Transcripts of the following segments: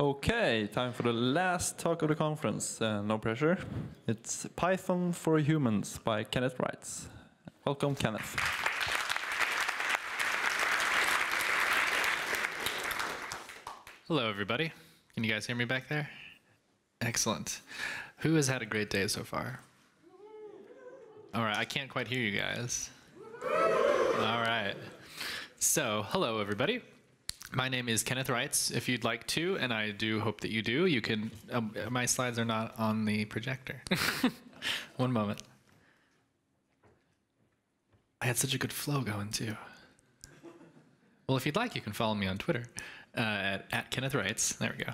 Okay, time for the last talk of the conference. No pressure. It's Python for Humans by Kenneth Reitz. Welcome, Kenneth. Hello, everybody. Can you guys hear me back there? Excellent. Who has had a great day so far? All right, I can't quite hear you guys. All right. So, hello, everybody. My name is Kenneth Reitz. If you'd like to, and I do hope that you do, you can, my slides are not on the projector. One moment. I had such a good flow going, too. Well, if you'd like, you can follow me on Twitter at Kenneth Reitz. There we go.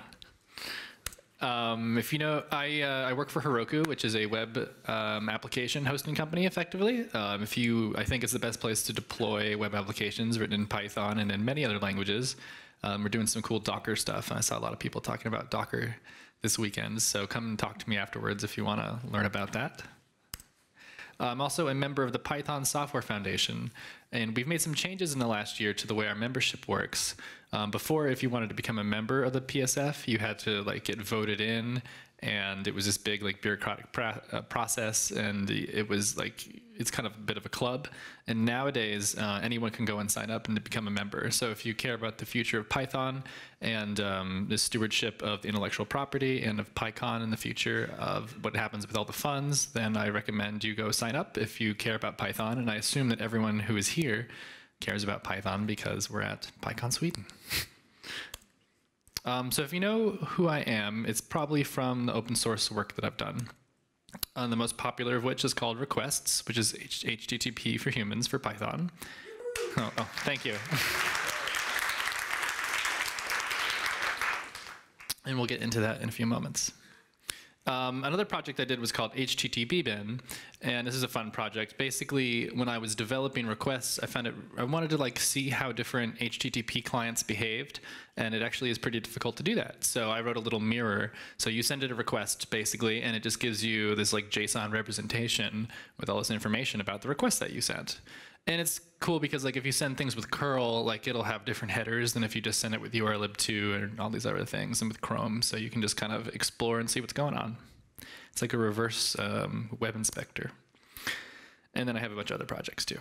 If you know, I work for Heroku, which is a web application hosting company, effectively. I think it's the best place to deploy web applications written in Python and in many other languages. We're doing some cool Docker stuff, and I saw a lot of people talking about Docker this weekend, so come and talk to me afterwards if you want to learn about that. I'm also a member of the Python Software Foundation, and we've made some changes in the last year to the way our membership works. Before, if you wanted to become a member of the PSF, you had to get voted in, and it was this big bureaucratic process, and it was it's kind of a bit of a club. And nowadays, anyone can go and sign up and become a member. So if you care about the future of Python and the stewardship of the intellectual property and of PyCon in the future of what happens with all the funds, then I recommend you go sign up if you care about Python. And I assume that everyone who is here cares about Python because we're at PyCon Sweden. So if you know who I am, it's probably from the open source work that I've done. The most popular of which is called requests, which is HTTP for humans for Python. Oh, thank you. And we'll get into that in a few moments. Another project I did was called HTTP-bin, and this is a fun project. Basically, when I was developing requests, I wanted to see how different HTTP clients behaved, and it actually is pretty difficult to do that. So I wrote a little mirror. So you send it a request, basically, and it just gives you this JSON representation with all this information about the request that you sent. And it's cool because if you send things with curl, it'll have different headers than if you just send it with urlib2 and all these other things, and with Chrome, so you can just kind of explore and see what's going on. It's like a reverse web inspector. And then I have a bunch of other projects too.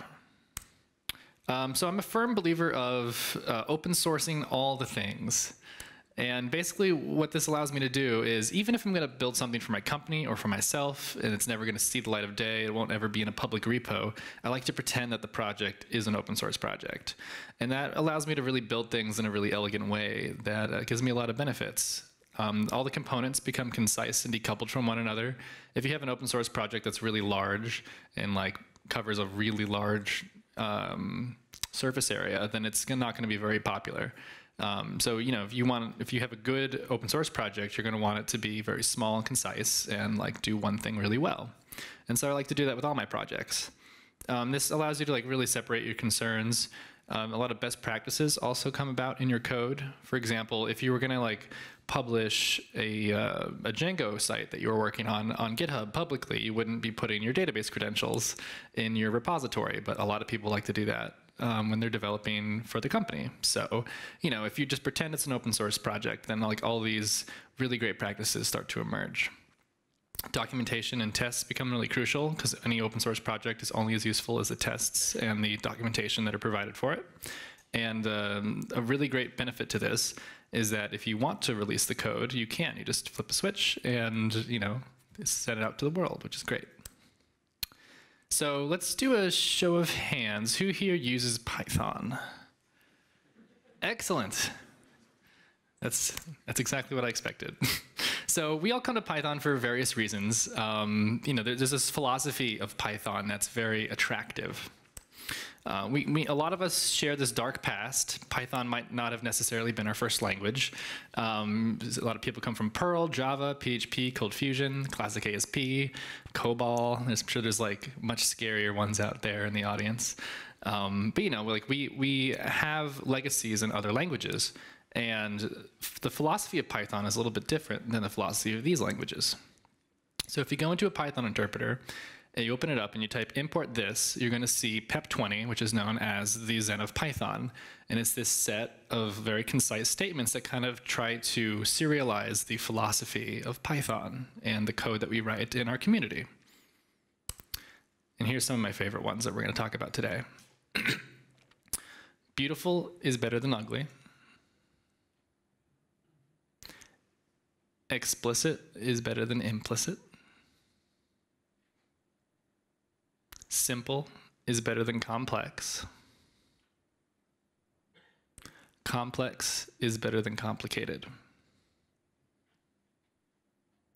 So I'm a firm believer of open sourcing all the things. And basically what this allows me to do is, even if I'm going to build something for my company or for myself, and it's never going to see the light of day, it won't ever be in a public repo, I like to pretend that the project is an open source project. And that allows me to really build things in a really elegant way that gives me a lot of benefits. All the components become concise and decoupled from one another. If you have an open source project that's really large and covers a really large surface area, then it's not going to be very popular. So if you have a good open source project, you're going to want it to be very small and concise and do one thing really well. And so I like to do that with all my projects. This allows you to really separate your concerns. A lot of best practices also come about in your code. For example, if you were going to publish a Django site that you were working on GitHub publicly, you wouldn't be putting your database credentials in your repository, but a lot of people like to do that when they're developing for the company. So, if you just pretend it's an open source project, then all these really great practices start to emerge. Documentation and tests become really crucial because any open source project is only as useful as the tests and the documentation that are provided for it. And a really great benefit to this is that if you want to release the code, you can. You just flip a switch and, send it out to the world, which is great. So let's do a show of hands. Who here uses Python? Excellent. That's exactly what I expected. So we all come to Python for various reasons. There's this philosophy of Python that's very attractive. A lot of us share this dark past. Python might not have necessarily been our first language. A lot of people come from Perl, Java, PHP, Cold Fusion, Classic ASP, COBOL. I'm sure there's much scarier ones out there in the audience. But we have legacies in other languages, and the philosophy of Python is a little bit different than the philosophy of these languages. So if you go into a Python interpreter and you open it up and you type import this, you're going to see PEP20, which is known as the Zen of Python. And it's this set of very concise statements that kind of try to serialize the philosophy of Python and the code that we write in our community. And here's some of my favorite ones that we're going to talk about today. Beautiful is better than ugly. Explicit is better than implicit. Simple is better than complex. Complex is better than complicated.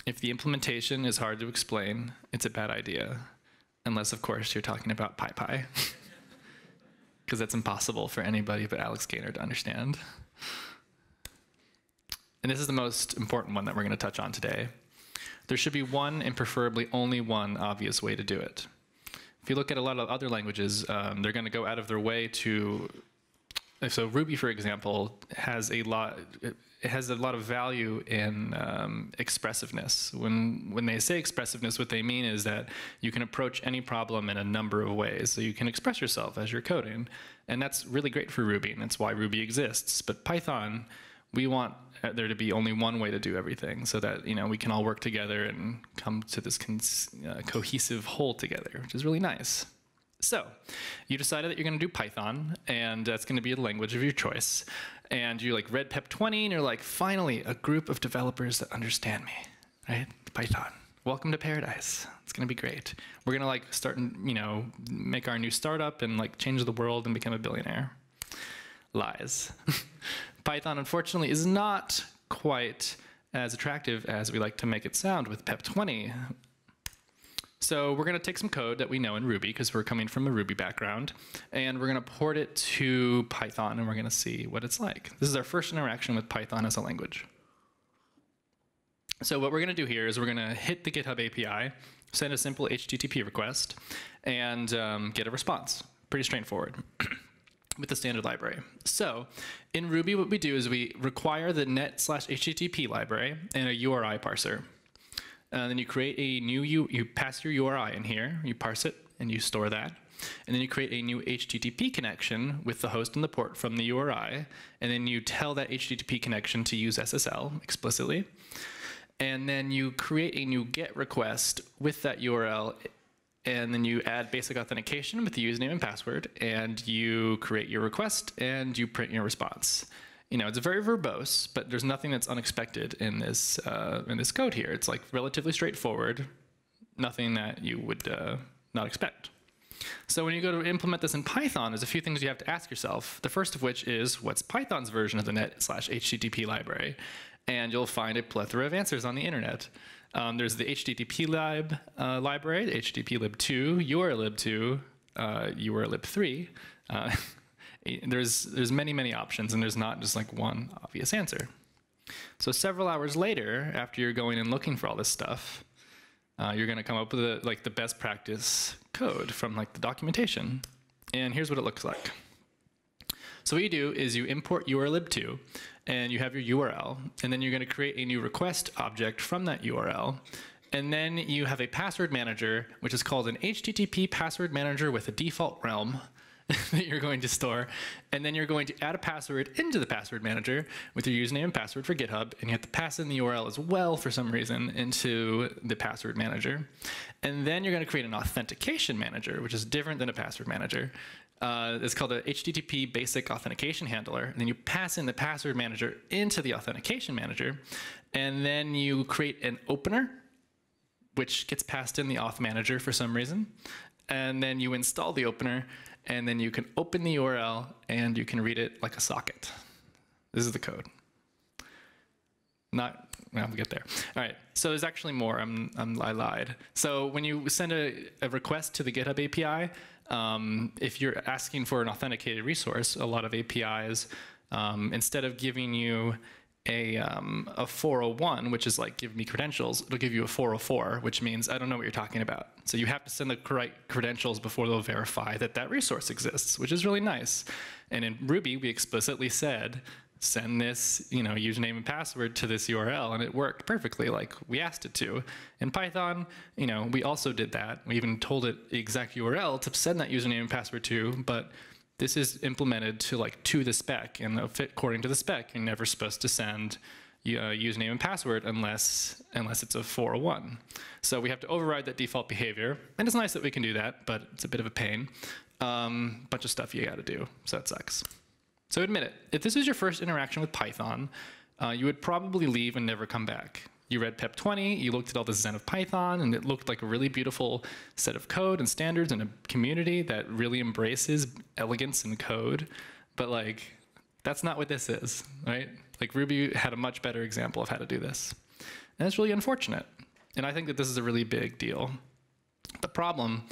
If the implementation is hard to explain, it's a bad idea. Unless, of course, you're talking about PyPy. Because that's impossible for anybody but Alex Gaynor to understand. And this is the most important one that we're going to touch on today. There should be one, and preferably only one, obvious way to do it. If you look at a lot of other languages, they're going to go out of their way to. So Ruby, for example, has a lot of value in expressiveness. When they say expressiveness, what they mean is that you can approach any problem in a number of ways. So you can express yourself as you're coding, and that's really great for Ruby, and that's why Ruby exists. But Python, we want there to be only one way to do everything, so that we can all work together and come to this cohesive whole together, which is really nice. So you decided that you're going to do Python, and that's going to be the language of your choice. And you read PEP20, and you're like, finally, a group of developers that understand me, right? Python. Welcome to paradise. It's going to be great. We're going to start and make our new startup and change the world and become a billionaire. Lies. Python, unfortunately, is not quite as attractive as we like to make it sound with PEP20. So we're going to take some code that we know in Ruby, because we're coming from a Ruby background, and we're going to port it to Python, and we're going to see what it's like. This is our first interaction with Python as a language. So what we're going to do here is we're going to hit the GitHub API, send a simple HTTP request, and get a response. Pretty straightforward. With the standard library. So in Ruby, what we do is we require the net/HTTP library and a URI parser. And then you create a new, you pass your URI in here, you parse it, and you store that. And then you create a new HTTP connection with the host and the port from the URI. And then you tell that HTTP connection to use SSL explicitly. And then you create a new GET request with that URL. And then you add basic authentication with the username and password, and you create your request, and you print your response. It's very verbose, but there's nothing that's unexpected in this code here. It's relatively straightforward, nothing that you would not expect. So when you go to implement this in Python, there's a few things you have to ask yourself. The first of which is, what's Python's version of the net/HTTP library? And you'll find a plethora of answers on the internet. There's the HTTP library, the HTTP-lib2, URLib2, URLib3. There's many options, and there's not just one obvious answer. So several hours later, after you're going and looking for all this stuff, you're going to come up with the best practice code from the documentation. And here's what it looks like. So what you do is you import URLib2, and you have your URL, and then you're going to create a new request object from that URL. And then you have a password manager, which is called an HTTP password manager with a default realm that you're going to store. And then you're going to add a password into the password manager with your username and password for GitHub. And you have to pass in the URL as well, for some reason, into the password manager. And then you're going to create an authentication manager, which is different than a password manager. It's called a HTTP basic authentication handler. And then you pass in the password manager into the authentication manager. And then you create an opener, which gets passed in the auth manager for some reason. And then you install the opener, and then you can open the URL, and you can read it like a socket. This is the code. Well, we'll get there. All right, so there's actually more. I lied. So when you send a request to the GitHub API, if you're asking for an authenticated resource, a lot of APIs, instead of giving you a 401, which is give me credentials, it'll give you a 404, which means I don't know what you're talking about. So you have to send the correct credentials before they'll verify that that resource exists, which is really nice. And in Ruby, we explicitly said send this, username and password to this URL, and it worked perfectly like we asked it to. In Python, we also did that. We even told it the exact URL to send that username and password to, but this is implemented to the spec, and according to the spec, you're never supposed to send username and password unless it's a 401. So we have to override that default behavior, and it's nice that we can do that, but it's a bit of a pain. Bunch of stuff you got to do, so that sucks. So admit it, if this is your first interaction with Python, you would probably leave and never come back. You read PEP 20, you looked at all the Zen of Python, and it looked like a really beautiful set of code and standards and a community that really embraces elegance in code. But that's not what this is, right? Ruby had a much better example of how to do this. And it's really unfortunate. And I think that this is a really big deal. The problem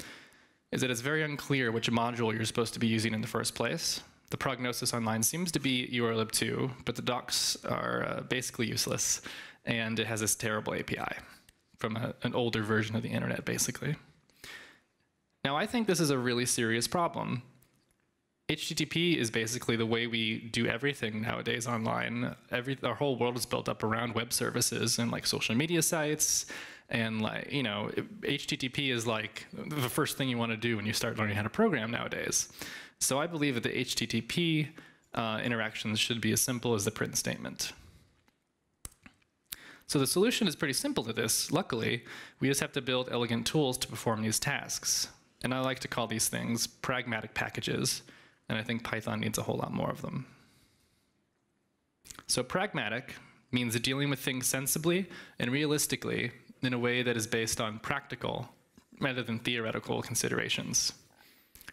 is that it's very unclear which module you're supposed to be using in the first place. The prognosis online seems to be urlib2, but the docs are basically useless, and it has this terrible API from an older version of the internet, basically. Now, I think this is a really serious problem. HTTP is basically the way we do everything nowadays online. Our whole world is built up around web services and social media sites, and HTTP is the first thing you want to do when you start learning how to program nowadays. So I believe that the HTTP interactions should be as simple as the print statement. So the solution is pretty simple to this. Luckily, we just have to build elegant tools to perform these tasks. And I like to call these things pragmatic packages, and I think Python needs a whole lot more of them. So pragmatic means dealing with things sensibly and realistically in a way that is based on practical rather than theoretical considerations.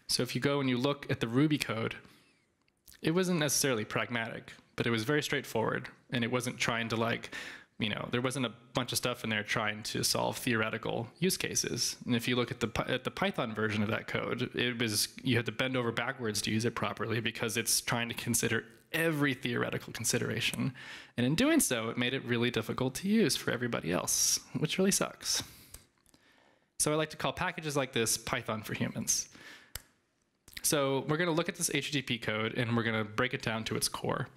So if you go and you look at the Ruby code, it wasn't necessarily pragmatic, but it was very straightforward, and it wasn't trying to there wasn't a bunch of stuff in there trying to solve theoretical use cases. And if you look at the Python version of that code, you had to bend over backwards to use it properly because it's trying to consider every theoretical consideration. And in doing so, it made it really difficult to use for everybody else, which really sucks. So I like to call packages like this Python for humans. So we're going to look at this HTTP code, and we're going to break it down to its core.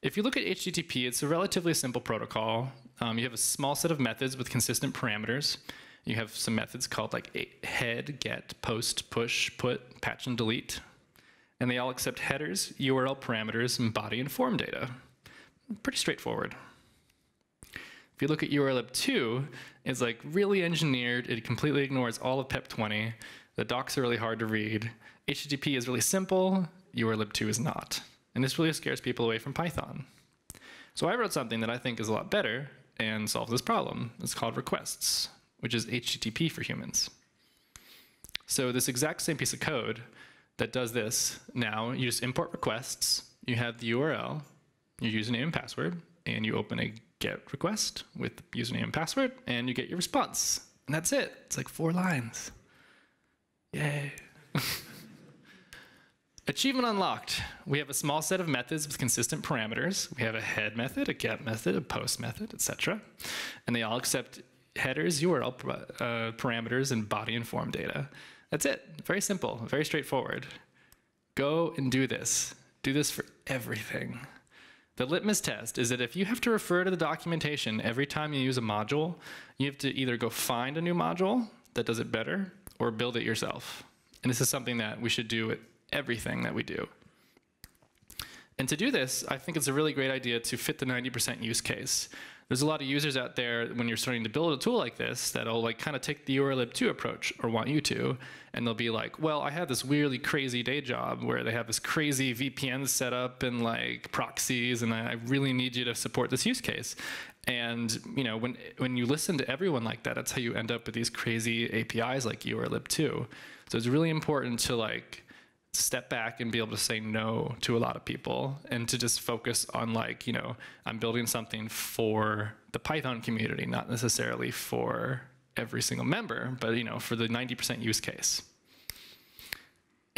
If you look at HTTP, it's a relatively simple protocol. You have a small set of methods with consistent parameters. You have some methods called head, get, post, push, put, patch, and delete. And they all accept headers, URL parameters, and body and form data. Pretty straightforward. If you look at urlib2, it's really engineered. It completely ignores all of PEP 20. The docs are really hard to read. HTTP is really simple. urlib2 is not. And this really scares people away from Python. So I wrote something that I think is a lot better and solves this problem. It's called requests, which is HTTP for humans. So this exact same piece of code that does this, now you just import requests, you have the URL, your username and password, and you open a GET request with username and password, and you get your response. And that's it. It's 4 lines. Yay. Achievement unlocked. We have a small set of methods with consistent parameters. We have a head method, a get method, a post method, etc. And they all accept headers, URL parameters, and body and form data. That's it. Very simple, very straightforward. Go and do this. Do this for everything. The litmus test is that if you have to refer to the documentation every time you use a module, you have to either go find a new module that does it better or build it yourself. And this is something that we should do with everything that we do. And to do this, I think it's a really great idea to fit the 90% use case. There's a lot of users out there when you're starting to build a tool like this that'll kind of take the urlib2 approach, or want you to, and they'll be like, well, I have this really crazy day job where they have this crazy VPN set up and proxies, and I really need you to support this use case. And when you listen to everyone like that, that's how you end up with these crazy APIs like urlib2. So it's really important to step back and be able to say no to a lot of people, and to just focus on I'm building something for the Python community, not necessarily for every single member, but for the 90% use case.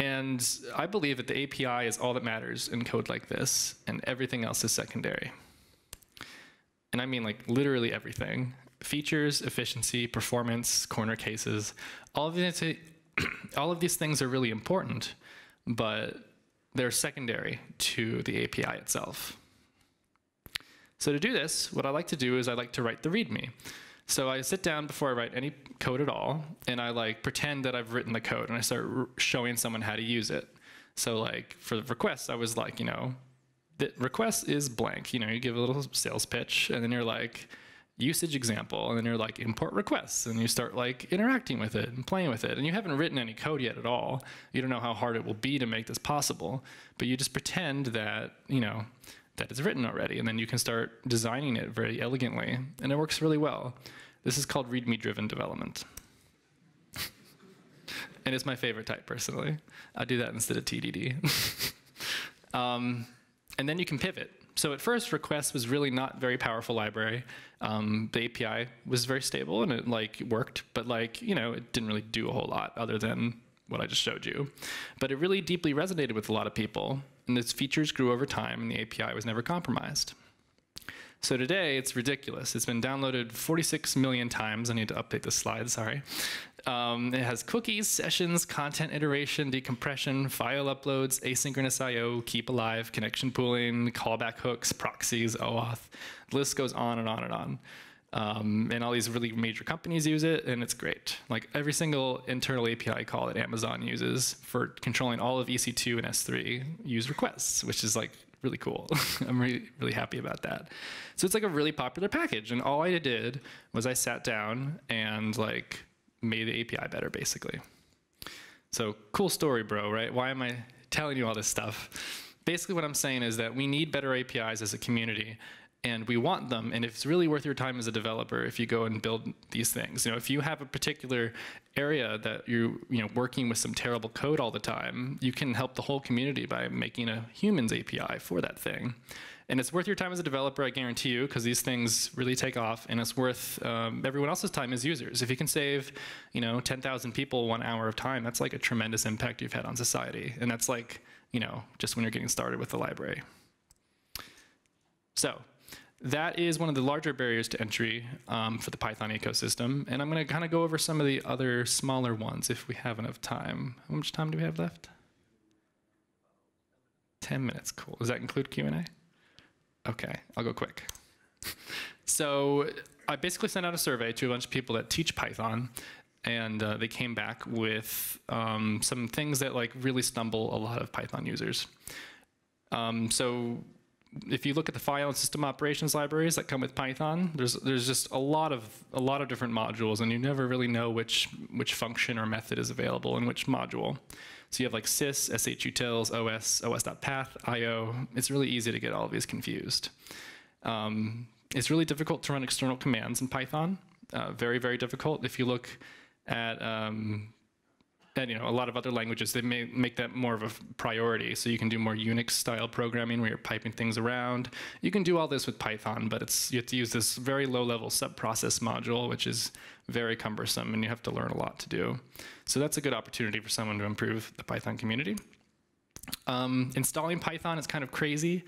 And I believe that the API is all that matters in code like this, and everything else is secondary. And I mean literally everything. Features, efficiency, performance, corner cases, all of these things are really important, but they're secondary to the API itself. So to do this, what I like to do is I like to write the README. So I sit down before I write any code at all, and I like pretend that I've written the code, and I start showing someone how to use it. So like for the requests, I was like, the request is blank. You give a little sales pitch, and then you're like, usage example, and then you're like, import requests, and you start like interacting with it and playing with it. And you haven't written any code yet at all. You don't know how hard it will be to make this possible, but you just pretend that, that it's written already, and then you can start designing it very elegantly, and it works really well. This is called README-driven development. And it's my favorite type, personally. I do that instead of TDD. And then you can pivot. So at first, request was really not a very powerful library. The API was very stable, and it worked, but it didn't really do a whole lot other than what I just showed you. But it really deeply resonated with a lot of people, and its features grew over time, and the API was never compromised. So today, it's ridiculous. It's been downloaded 46 million times. I need to update this slide, sorry. It has cookies, sessions, content iteration, decompression, file uploads, asynchronous I/O, keep alive, connection pooling, callback hooks, proxies, OAuth. The list goes on and on and on. And all these really major companies use it, and it's great. Like every single internal API call that Amazon uses for controlling all of EC2 and S3 use requests, which is really cool. I'm really happy about that. So it's a really popular package, and all I did was I sat down and made the API better, basically. So cool story, bro, right? Why am I telling you all this stuff? Basically what I'm saying is that we need better APIs as a community, and we want them, and it's really worth your time as a developer if you go and build these things. If you have a particular area that you're working with some terrible code all the time, you can help the whole community by making a humans API for that thing. And it's worth your time as a developer, I guarantee you, because these things really take off, and it's worth everyone else's time as users. If you can save 10,000 people 1 hour of time, that's a tremendous impact you've had on society. And that's just when you're getting started with the library. So that is one of the larger barriers to entry for the Python ecosystem. And I'm going to kind of go over some of the other smaller ones if we have enough time. How much time do we have left? 10 minutes, cool. Does that include Q&A? Okay, I'll go quick. So I basically sent out a survey to a bunch of people that teach Python, and they came back with some things that really stumble a lot of Python users. So if you look at the file and system operations libraries that come with Python, there's just a lot of different modules, and you never really know which function or method is available in which module. So you have sys, shutils, os, os.path, io. It's really easy to get all of these confused. It's really difficult to run external commands in Python. Very, very difficult. If you look at a lot of other languages, they may make that more of a priority. So you can do more Unix-style programming where you're piping things around. You can do all this with Python, but you have to use this very low-level subprocess module, which is very cumbersome, and you have to learn a lot to do. So that's a good opportunity for someone to improve the Python community. Installing Python is kind of crazy.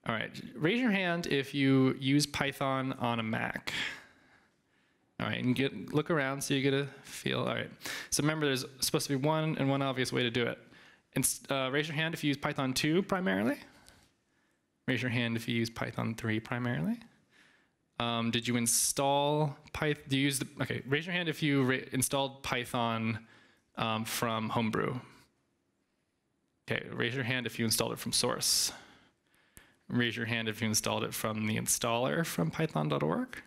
All right, raise your hand if you use Python on a Mac. All right, and look around so you get a feel. All right, so remember there's supposed to be one obvious way to do it. Raise your hand if you use Python 2 primarily. Raise your hand if you use Python 3 primarily. Did you install Python? Do you use okay, raise your hand if you installed Python from Homebrew. Okay, raise your hand if you installed it from source. Raise your hand if you installed it from the installer from python.org.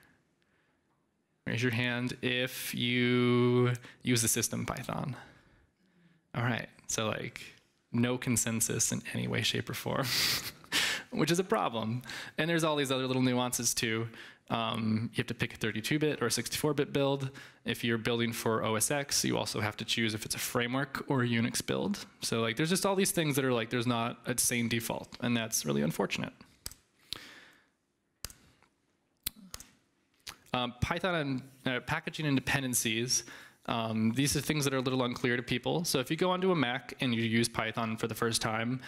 Raise your hand if you use the system Python. All right, so no consensus in any way, shape, or form, which is a problem. And there's all these other little nuances too. You have to pick a 32-bit or a 64-bit build. If you're building for OS X, you also have to choose if it's a framework or a Unix build. So there's just all these things that are there's not a sane default, and that's really unfortunate. Python and packaging and dependencies. These are things that are a little unclear to people. So if you go onto a Mac and you use Python for the first time,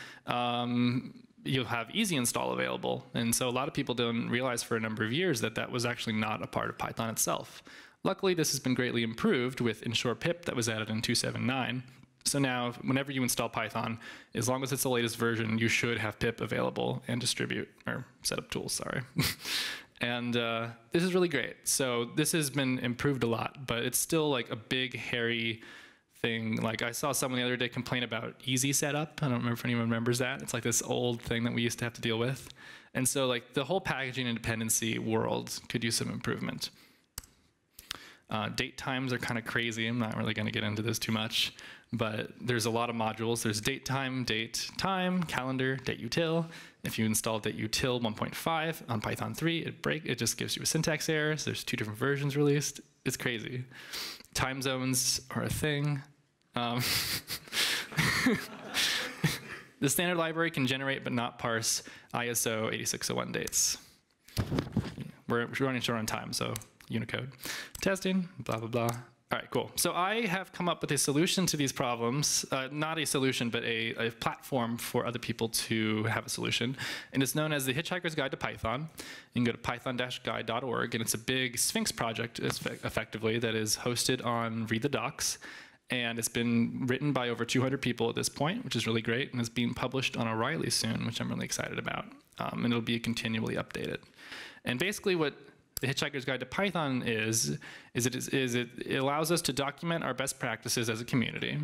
you'll have easy install available. And so a lot of people didn't realize for a number of years that that was actually not a part of Python itself. Luckily, this has been greatly improved with ensure pip that was added in 2.7.9. So now, whenever you install Python, as long as it's the latest version, you should have pip available and distribute, or setup tools, sorry. And this is really great. So this has been improved a lot, but it's still like a big, hairy thing. Like I saw someone the other day complain about easy setup. I don't remember if anyone remembers that. It's like this old thing that we used to have to deal with. And so like the whole packaging and dependency world could use some improvement. Date times are kind of crazy. I'm not really going to get into this too much, but there's a lot of modules. There's date, time, calendar, date util. If you install date util 1.5 on Python 3, it just gives you a syntax error. So there's 2 different versions released. It's crazy. Time zones are a thing. The standard library can generate but not parse ISO 8601 dates. We're running short on time, so Unicode. Testing, blah, blah, blah. All right, cool. So I have come up with a solution to these problems. Not a solution, but a platform for other people to have a solution. And it's known as the Hitchhiker's Guide to Python. You can go to python-guide.org, and it's a big Sphinx project, effectively, that is hosted on Read the Docs. And it's been written by over 200 people at this point, which is really great. And it's being published on O'Reilly soon, which I'm really excited about. And it'll be continually updated. And basically what the Hitchhiker's Guide to Python it allows us to document our best practices as a community.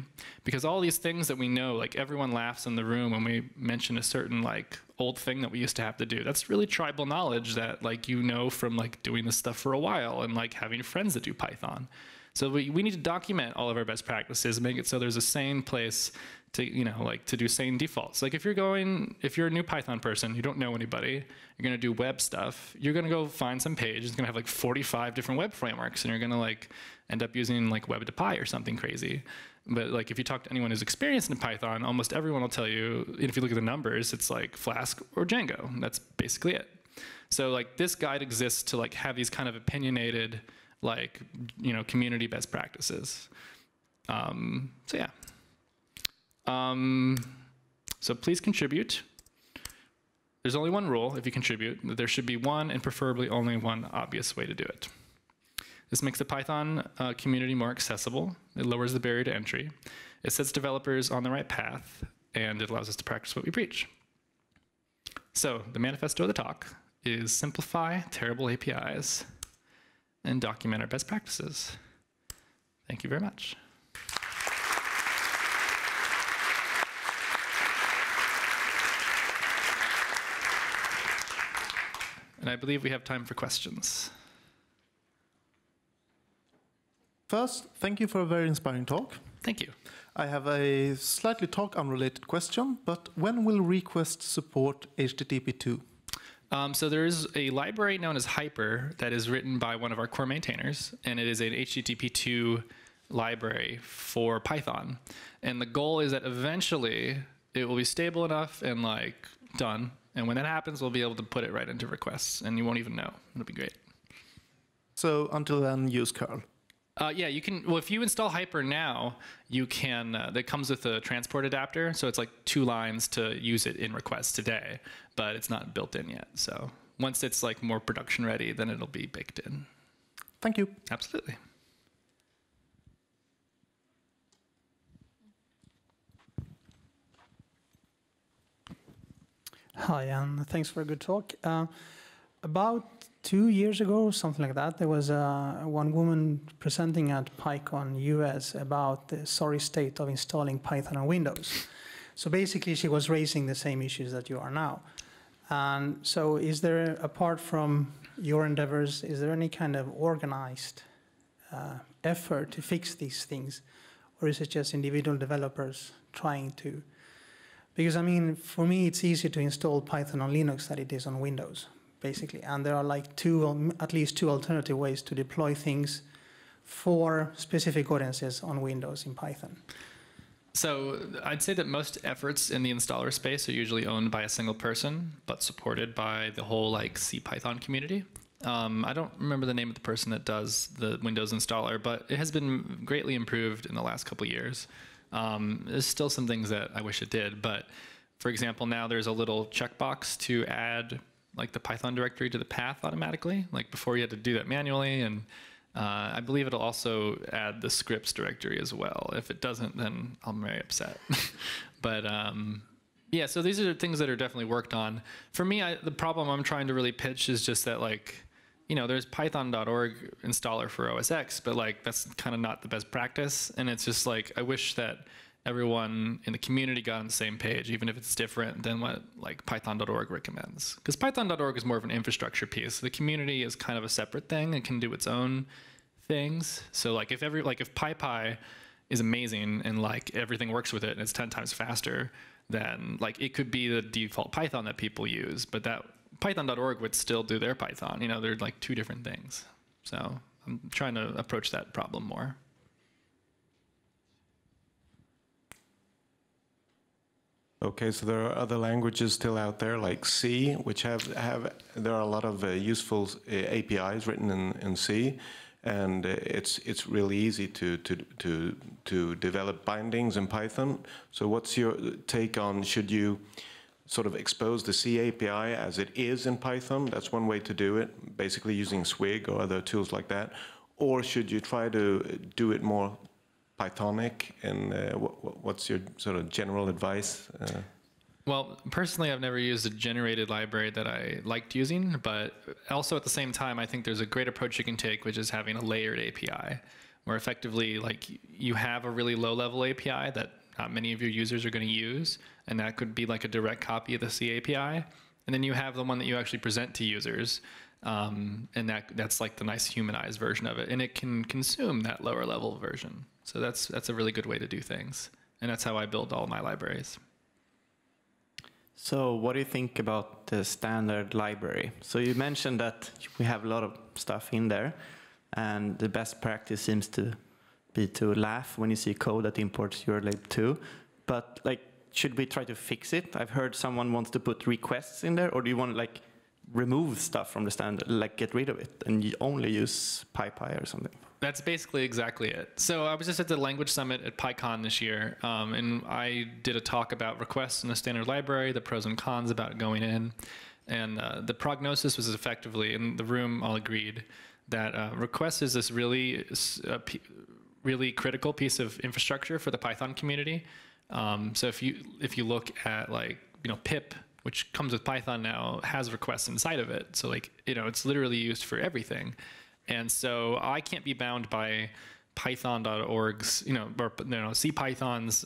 Because all these things that we know, like everyone laughs in the room when we mention a certain like old thing that we used to have to do. That's really tribal knowledge that like you know from like doing this stuff for a while and like having friends that do Python. So we need to document all of our best practices and make it so there's a sane place to, you know, like to do sane defaults. Like if you're a new Python person, you don't know anybody, you're gonna do web stuff, you're gonna go find some page, it's gonna have like 45 different web frameworks and you're gonna like end up using like Web to Py or something crazy. But like if you talk to anyone who's experienced in Python, almost everyone will tell you, if you look at the numbers, it's like Flask or Django. That's basically it. So like this guide exists to like have these kind of opinionated, like, you know, community best practices. So yeah. So please contribute. There's only one rule if you contribute. There should be one and preferably only one obvious way to do it. This makes the Python community more accessible. It lowers the barrier to entry. It sets developers on the right path, and it allows us to practice what we preach. So the manifesto of the talk is simplify terrible APIs and document our best practices. Thank you very much. And I believe we have time for questions. First, thank you for a very inspiring talk. Thank you. I have a slightly talk-unrelated question, but when will request support HTTP 2? So there is a library known as Hyper that is written by one of our core maintainers, and it is an HTTP 2 library for Python. And the goal is that eventually it will be stable enough and like done. And when that happens, we'll be able to put it right into requests, and you won't even know. It'll be great. So until then, use curl. Yeah, you can. Well, if you install Hyper now, you can. That comes with a transport adapter, so it's like 2 lines to use it in requests today, but it's not built in yet. So once it's like more production ready, then it'll be baked in. Thank you. Absolutely. Hi, and thanks for a good talk. About 2 years ago, something like that, there was one woman presenting at PyCon US about the sorry state of installing Python on Windows. So basically, she was raising the same issues that you are now. And so is there, apart from your endeavors, is there any kind of organized effort to fix these things? Or is it just individual developers trying to? Because, I mean, for me, it's easier to install Python on Linux than it is on Windows, basically. And there are like at least two alternative ways to deploy things for specific audiences on Windows in Python. So I'd say that most efforts in the installer space are usually owned by a single person, but supported by the whole like C Python community. I don't remember the name of the person that does the Windows installer, but it has been greatly improved in the last couple of years. There's still some things that I wish it did, but for example, now there's a little checkbox to add like the Python directory to the path automatically. Like before you had to do that manually, and I believe it'll also add the scripts directory as well. If it doesn't, then I'm very upset. But yeah, so these are things that are definitely worked on. For me, the problem I'm trying to really pitch is just that, like, you know, there's python.org installer for OS X, but like that's kind of not the best practice. And it's just like, I wish that everyone in the community got on the same page, even if it's different than what like python.org recommends. Because python.org is more of an infrastructure piece. The community is kind of a separate thing and can do its own things. So like if PyPy is amazing and like everything works with it and it's 10 times faster, then like it could be the default Python that people use, but that python.org would still do their Python. You know, they're like two different things. So I'm trying to approach that problem more. Okay, so there are other languages still out there like C, which there are a lot of useful APIs written in C, and it's really easy to develop bindings in Python. So what's your take on, should you sort of expose the C API as it is in Python? That's one way to do it, basically using Swig or other tools like that. Or should you try to do it more Pythonic, and what's your sort of general advice? Well, personally, I've never used a generated library that I liked using, but also at the same time, I think there's a great approach you can take, which is having a layered API, where effectively, like, you have a really low-level API that not many of your users are going to use, and that could be like a direct copy of the C API, and then you have the one that you actually present to users, and that's like the nice humanized version of it, and it can consume that lower-level version. So that's a really good way to do things. And that's how I build all my libraries. So what do you think about the standard library? So you mentioned that we have a lot of stuff in there, and the best practice seems to be to laugh when you see code that imports URL 2. But like, should we try to fix it? I've heard someone wants to put requests in there, or do you want to like remove stuff from the standard, like get rid of it, and you only use PyPy or something? That's basically exactly it. So I was just at the language summit at PyCon this year, and I did a talk about requests in the standard library, the pros and cons about going in. And the prognosis was effectively, in the room all agreed, that requests is this really critical piece of infrastructure for the Python community. So if you look at, like, you know, pip, which comes with Python now, has requests inside of it. So, like, you know, it's literally used for everything. And so I can't be bound by python.org's, CPython's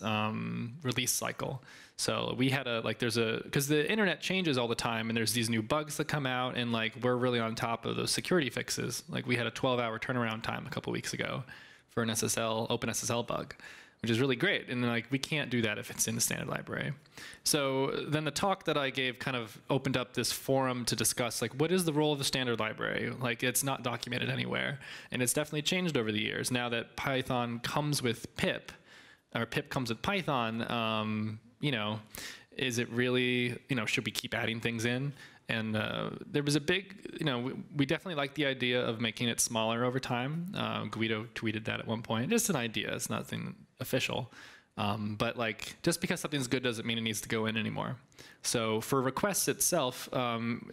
release cycle. So we had because the internet changes all the time, and there's these new bugs that come out, and like we're really on top of those security fixes. Like we had a 12-hour turnaround time a couple weeks ago for an OpenSSL bug, which is really great. And like we can't do that if it's in the standard library. So then the talk that I gave kind of opened up this forum to discuss, like, what is the role of the standard library? Like, it's not documented anywhere, and it's definitely changed over the years. Now that Python comes with pip, or pip comes with Python, you know, is it really, you know, should we keep adding things in? And there was a big, you know, we definitely like the idea of making it smaller over time. Guido tweeted that at one point. It's an idea, it's nothing official. But like, just because something's good doesn't mean it needs to go in anymore. So for requests itself,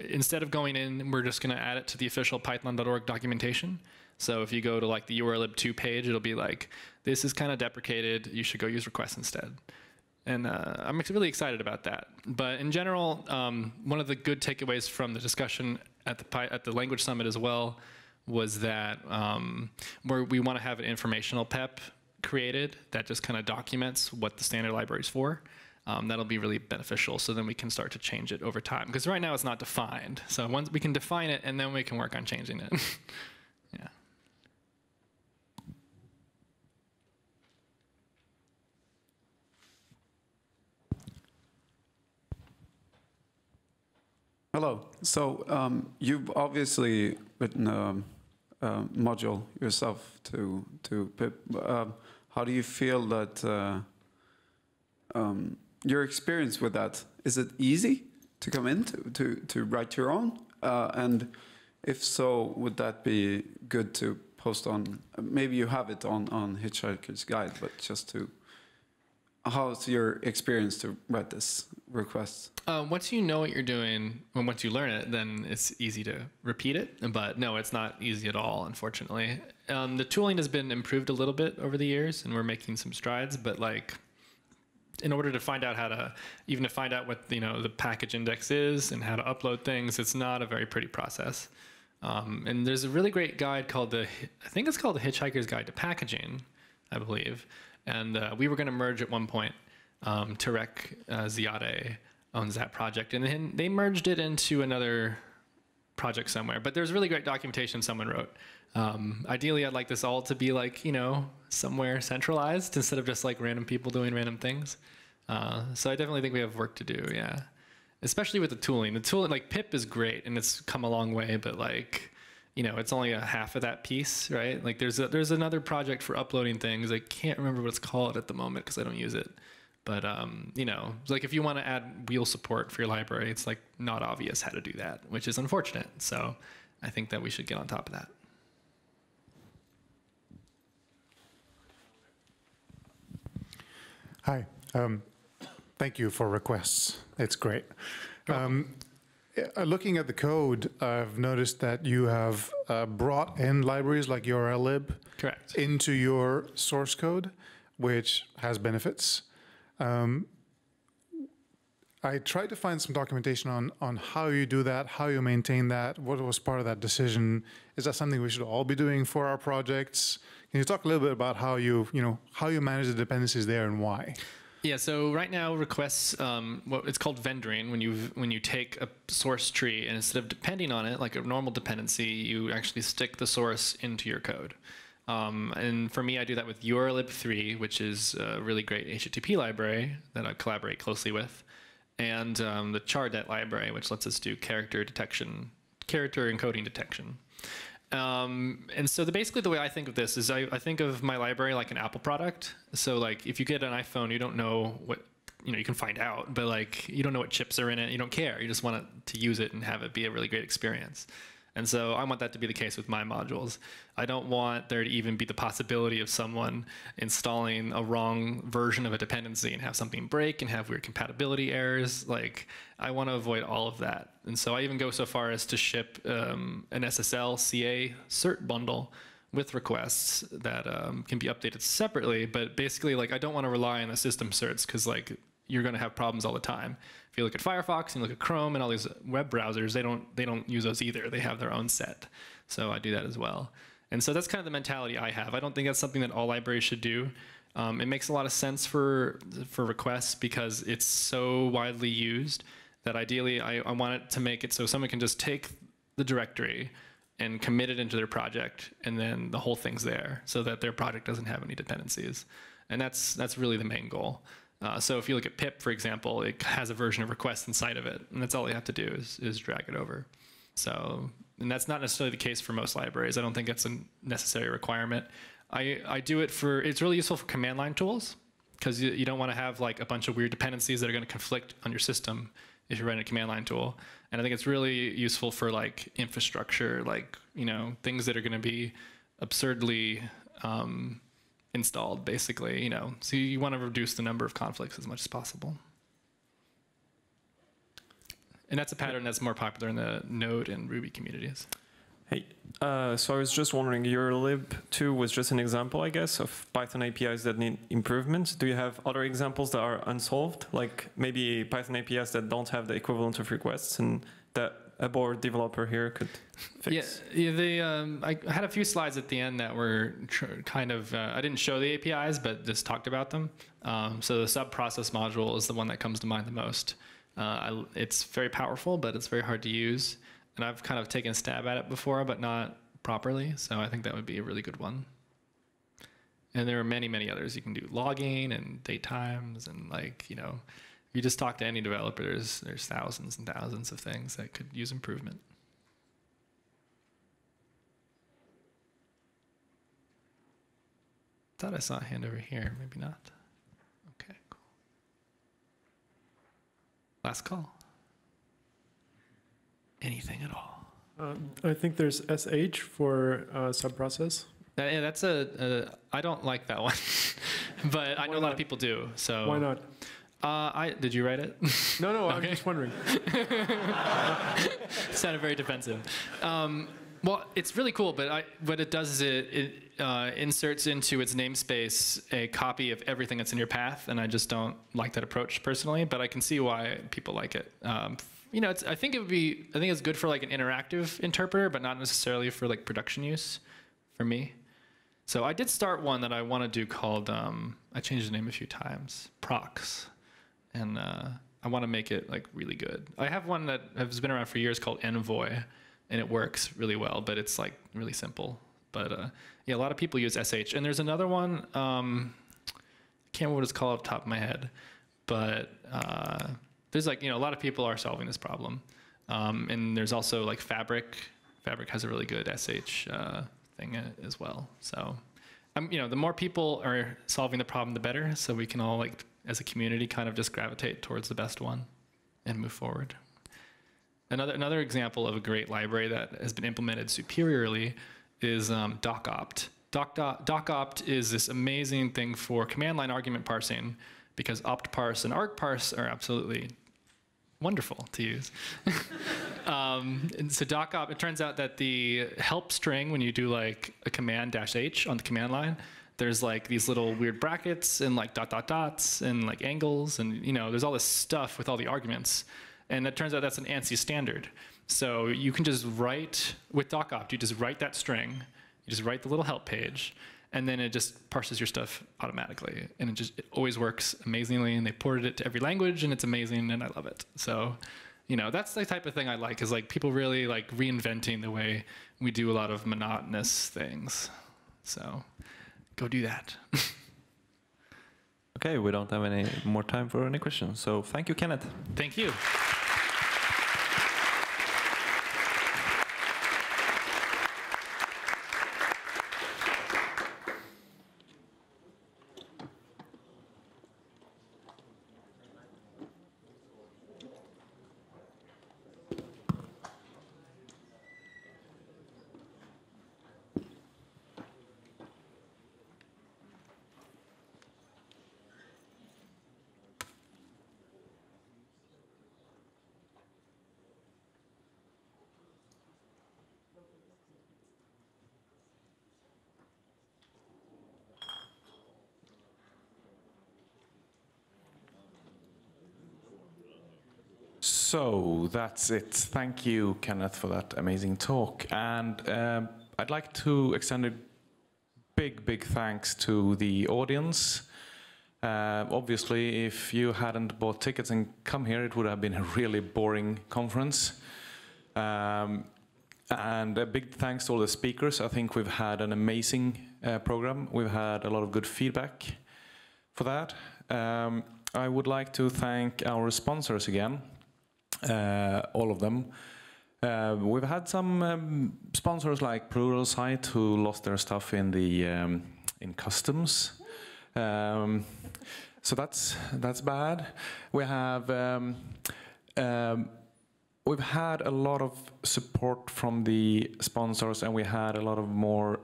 instead of going in, we're just going to add it to the official python.org documentation. So if you go to like the urllib2 page, it'll be like, this is kind of deprecated, you should go use requests instead. And I'm really excited about that. But in general, one of the good takeaways from the discussion at the Language Summit as well was that where we want to have an informational PEP created that just kind of documents what the standard library is for. That'll be really beneficial, so then we can start to change it over time. Because right now it's not defined. So once we can define it, and then we can work on changing it. Yeah. Hello. So you've obviously written a module yourself to pip. How do you feel that your experience with that? Is it easy to come in to write your own? And if so, would that be good to post on? Maybe you have it on Hitchhiker's Guide, but just to how's your experience to write this request? Once you know what you're doing, and once you learn it, then it's easy to repeat it. But no, it's not easy at all, unfortunately. The tooling has been improved a little bit over the years, and we're making some strides. But like, in order to find out how to, even to find out what the package index is and how to upload things, it's not a very pretty process. And there's a really great guide called I think it's called the Hitchhiker's Guide to Packaging, I believe. And we were going to merge at one point. Tarek Ziadeh owns that project, and then they merged it into another project somewhere. But there's really great documentation someone wrote. Ideally, I'd like this all to be like, somewhere centralized instead of just like random people doing random things. So I definitely think we have work to do, yeah. Especially with the tooling. The tooling, like pip is great and it's come a long way, but like, it's only a half of that piece, right? Like there's another project for uploading things. I can't remember what it's called at the moment because I don't use it. But, like if you want to add wheel support for your library, it's like not obvious how to do that, which is unfortunate. So I think that we should get on top of that. Hi. Thank you for requests. It's great. Looking at the code, I've noticed that you have brought in libraries like URLlib Correct. into your source code, which has benefits. I tried to find some documentation on how you do that, how you maintain that, what was part of that decision. Is that something we should all be doing for our projects? Can you talk a little bit about how you manage the dependencies there and why? Yeah, so right now requests, it's called vendoring, when you take a source tree and instead of depending on it like a normal dependency, you actually stick the source into your code. And for me, I do that with URLib3, which is a really great HTTP library that I collaborate closely with, and the chardet library, which lets us do character encoding detection. And so basically the way I think of this is I think of my library like an Apple product. So like if you get an iPhone, you don't know what, you can find out, but like you don't know what chips are in it. You don't care. You just want to use it and have it be a really great experience. And so I want that to be the case with my modules. I don't want there to even be the possibility of someone installing a wrong version of a dependency and have something break and have weird compatibility errors. Like, I want to avoid all of that. And so I even go so far as to ship an SSL CA cert bundle with requests that can be updated separately. But basically, like, I don't want to rely on the system certs because, like, you're going to have problems all the time. If you look at Firefox and you look at Chrome and all these web browsers, they don't use those either. They have their own set. So I do that as well. And so that's kind of the mentality I have. I don't think that's something that all libraries should do. It makes a lot of sense for requests because it's so widely used that ideally I want it to make it so someone can just take the directory and commit it into their project, and then the whole thing's there so that their project doesn't have any dependencies. And that's really the main goal. So if you look at pip, for example, it has a version of request inside of it, and that's all you have to do is drag it over. So, and that's not necessarily the case for most libraries. I don't think it's a necessary requirement. I do it it's really useful for command line tools, because you don't want to have like a bunch of weird dependencies that are going to conflict on your system if you're running a command line tool. And I think it's really useful for like infrastructure, like, things that are going to be absurdly installed, basically, so you want to reduce the number of conflicts as much as possible. And that's a pattern that's more popular in the Node and Ruby communities. Hey, so I was just wondering, your lib2 was just an example, I guess, of Python APIs that need improvements. Do you have other examples that are unsolved, like maybe Python APIs that don't have the equivalent of requests and that a bored developer here could fix? Yeah, I had a few slides at the end that were I didn't show the APIs, but just talked about them. So the sub-process module is the one that comes to mind the most. It's very powerful, but it's very hard to use. And I've kind of taken a stab at it before, but not properly. So I think that would be a really good one. And there are many, many others. You can do logging and date times and if you just talk to any developer, there's thousands and thousands of things that could use improvement. Thought I saw a hand over here, maybe not. Okay, cool. Last call. Anything at all? I think there's SH for subprocess. Yeah, that's I don't like that one, but I know a lot of people do. So Why not? Did you write it? No, Okay. I'm just wondering. Sounded very defensive. Well, it's really cool, but what it does is it inserts into its namespace a copy of everything that's in your path, and I just don't like that approach personally. But I can see why people like it. You know, I think it's good for like an interactive interpreter, but not necessarily for like production use, for me. So I did start one that I want to do called I changed the name a few times, Prox, and I want to make it like really good. I have one that has been around for years called Envoy. And it works really well, but it's like really simple. But yeah, a lot of people use SH. And there's another one, I can't remember what it's called off the top of my head, but there's like, you know, a lot of people are solving this problem. And there's also like Fabric. Fabric has a really good SH thing as well. So, you know, the more people are solving the problem, the better. So we can all like, as a community, kind of just gravitate towards the best one and move forward. Another example of a great library that has been implemented superiorly is docopt. Docopt is this amazing thing for command line argument parsing because optparse and argparse are absolutely wonderful to use. And so docopt, it turns out that the help string, when you do like a command -h on the command line, there's like these little weird brackets and like dots and like angles and, you know, there's all this stuff with all the arguments. And it turns out that's an ANSI standard. So you can just write, with docopt, you just write that string, you just write the little help page, and then it just parses your stuff automatically. And it always works amazingly, and they ported it to every language, and it's amazing, and I love it. So, you know, that's the type of thing I like, is like people really like reinventing the way we do a lot of monotonous things. So go do that. Okay, we don't have any more time for any questions. So thank you, Kenneth. Thank you. So that's it. Thank you, Kenneth, for that amazing talk. And I'd like to extend a big thanks to the audience. Obviously, if you hadn't bought tickets and come here, it would have been a really boring conference. And a big thanks to all the speakers. I think we've had an amazing program. We've had a lot of good feedback for that. I would like to thank our sponsors again. All of them. We've had some sponsors like Pluralsight who lost their stuff in the in customs, so that's bad. We have we've had a lot of support from the sponsors, and we had a lot of more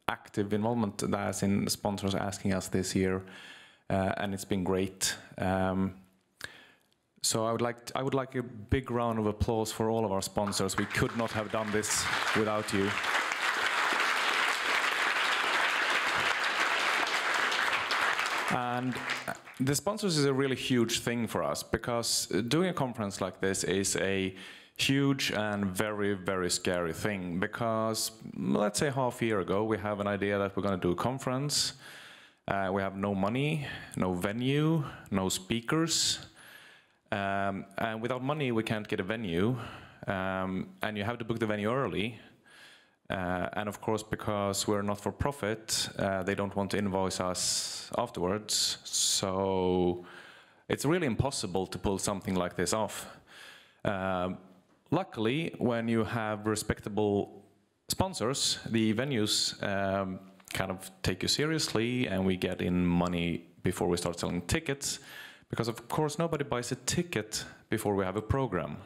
active involvement, as in sponsors asking us this year, and it's been great. So I would like a big round of applause for all of our sponsors. We could not have done this without you. And the sponsors is a really huge thing for us, because doing a conference like this is a huge and very scary thing, because let's say half a year ago we have an idea that we're going to do a conference. We have no money, no venue, no speakers. And without money, we can't get a venue, and you have to book the venue early. And of course, because we're not for profit, they don't want to invoice us afterwards. So it's really impossible to pull something like this off. Luckily, when you have respectable sponsors, the venues kind of take you seriously, and we get in money before we start selling tickets. Because of course nobody buys a ticket before we have a program.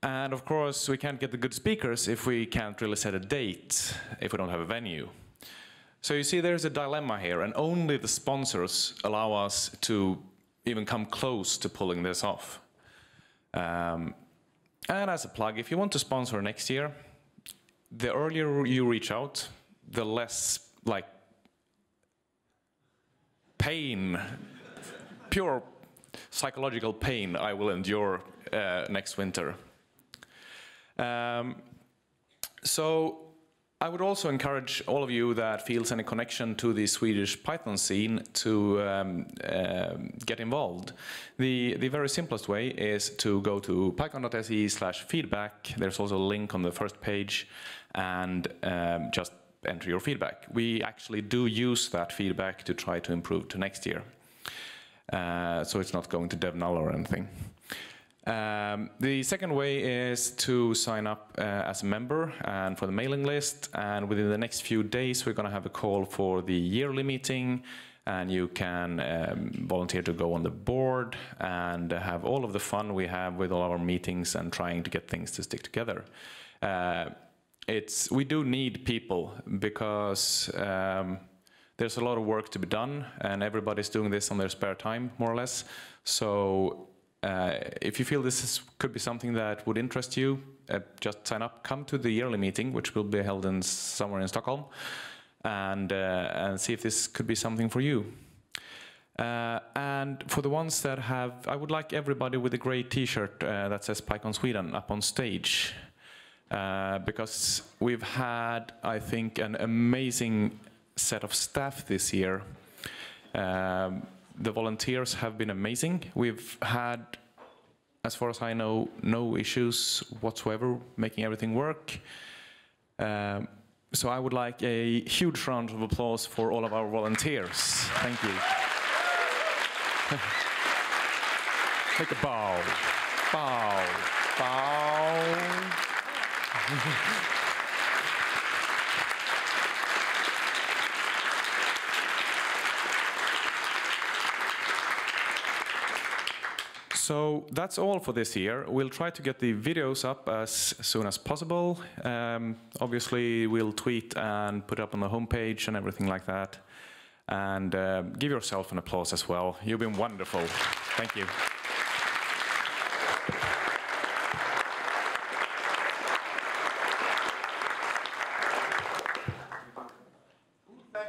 And of course, we can't get the good speakers if we can't really set a date, if we don't have a venue. So you see, there's a dilemma here, and only the sponsors allow us to even come close to pulling this off. And as a plug, if you want to sponsor next year, the earlier you reach out, the less like pain, pure psychological pain I will endure next winter. So I would also encourage all of you that feels any connection to the Swedish Python scene to get involved. The very simplest way is to go to pycon.se/feedback. There's also a link on the first page, and just enter your feedback. We actually do use that feedback to try to improve to next year. So it's not going to dev null or anything. The second way is to sign up as a member and for the mailing list, and within the next few days we're going to have a call for the yearly meeting, and you can volunteer to go on the board and have all of the fun we have with all our meetings and trying to get things to stick together. We do need people because there's a lot of work to be done, and everybody's doing this on their spare time, more or less. So if you feel could be something that would interest you, just sign up, come to the yearly meeting, which will be held somewhere in Stockholm, and see if this could be something for you. And for the ones that I would like everybody with a grey t-shirt that says PyCon Sweden up on stage. Because we've had, I think, an amazing set of staff this year. The volunteers have been amazing. We've had, as far as I know, no issues whatsoever making everything work. So I would like a huge round of applause for all of our volunteers. Thank you. Take a bow. Bow. Bow. So that's all for this year. We'll try to get the videos up as soon as possible. Obviously, we'll tweet and put up on the homepage and everything like that. And give yourself an applause as well. You've been wonderful. Thank you.